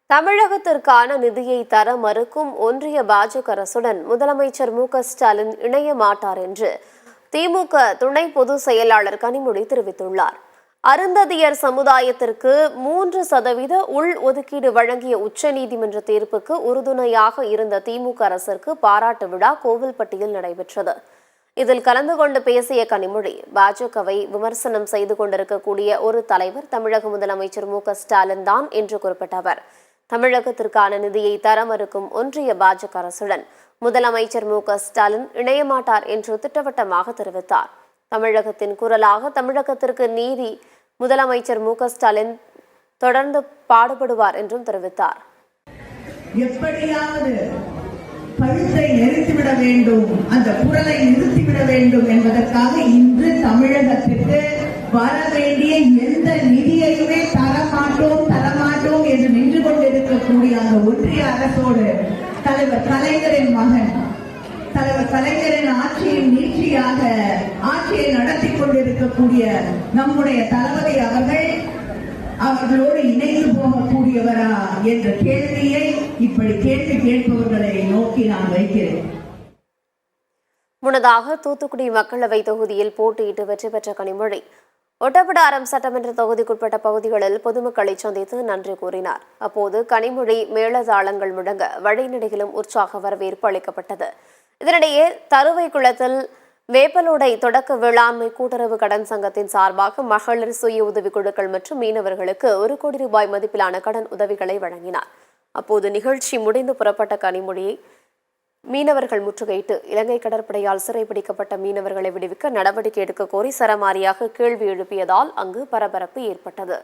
தமிழகத்திற்கான நிதியை தர மறுக்கும் ஒன்றிய பாஜக அரசுடன் முதலமைச்சர் ஸ்டாலின் இணைய மாட்டார் என்று திமுக துணை பொதுச் செயலாளர் கனிமொழி தெரிவித்துள்ளார். அருந்ததியர் சமுதாயத்திற்கு 3% உள் ஒதுக்கீடு வழங்கிய உச்சநீதிமன்ற தீர்ப்புக்கு உறுதுணையாக இருந்த திமுக அரசிற்கு பாராட்டு விழா கோவில்பட்டியில் நடைபெற்றது. இதில் கலந்து கொண்டு பேசிய கனிமொழி, பாஜகவை விமர்சனம் செய்து கொண்டிருக்கக்கூடிய ஒரு தலைவர் தமிழக முதலமைச்சர் ஸ்டாலின் தான் என்று குறிப்பிட்டவர், தமிழகத்திற்கான நிதியை தர மறுக்கும் ஒன்றிய பாஜக அரசுடன் முதலமைச்சர் ஸ்டாலின் இணையமாட்டார் என்று திட்டவட்டமாக தெரிவித்தார். தமிழகத்தின் குரலாக தமிழகத்திற்கு நீதி முதலமைச்சர் ஸ்டாலின் தொடர்ந்து பாடுபடுவார் என்றும் தெரிவித்தார். எப்படியாவது பழுத்தை நிறுத்திவிட வேண்டும், அந்த குரலை நிறுத்திவிட வேண்டும் என்பதற்காக இன்று தமிழகத்திற்கு வர வேண்டிய எந்த நிதியையுமே தரமாட்டோம் என்று நின்று கொண்டிருக்கக்கூடிய அந்த ஒன்றிய அரசோடு தலைவர் கலைஞரின் மகன் தலைவர் கலைஞரின் ஆட்சியின் நீட்சியாக ஆட்சியை நடத்தி கொண்டிருக்கக்கூடிய நம்முடைய தளபதி அவர்களோடு இணைந்து போகக்கூடியவரா என்ற கேள்வியை இப்படி கேள்வி கேட்பவர்களை நோக்கி நான் வைக்கிறேன். முன்னதாக தூத்துக்குடி மக்களவை தொகுதியில் போட்டியிட்டு வெற்றி பெற்ற கனிமொழி ஒட்டப்பிடாரம் சட்டமன்ற தொகுதிக்குட்பட்ட பகுதிகளில் பொதுமக்களை சந்தித்து நன்றி கூறினார். அப்போது கனிமொழி மேளதாளங்கள் முழங்க வழிநெடுகிலும் உற்சாக வரவேற்பு அளிக்கப்பட்டது. இதனிடையே தருவைக்குளத்தில் வேப்பலோடை தொடக்க வேளாண்மை கூட்டுறவு கடன் சங்கத்தின் சார்பாக மகளிர் சுய உதவிக் குழுக்கள் மற்றும் மீனவர்களுக்கு 1 கோடி ரூபாய் மதிப்பிலான கடன் உதவிகளை வழங்கினார். அப்போது நிகழ்ச்சி முடிந்து புறப்பட்ட கனிமொழியை மீனவர்கள் முற்றுகையிட்டு இலங்கை கடற்படையால் சிறைபிடிக்கப்பட்ட மீனவர்களை விடுவிக்க நடவடிக்கை எடுக்க கோரி சரமாரியாக கேள்வி எழுப்பியதால் அங்கு பரபரப்பு ஏற்பட்டது.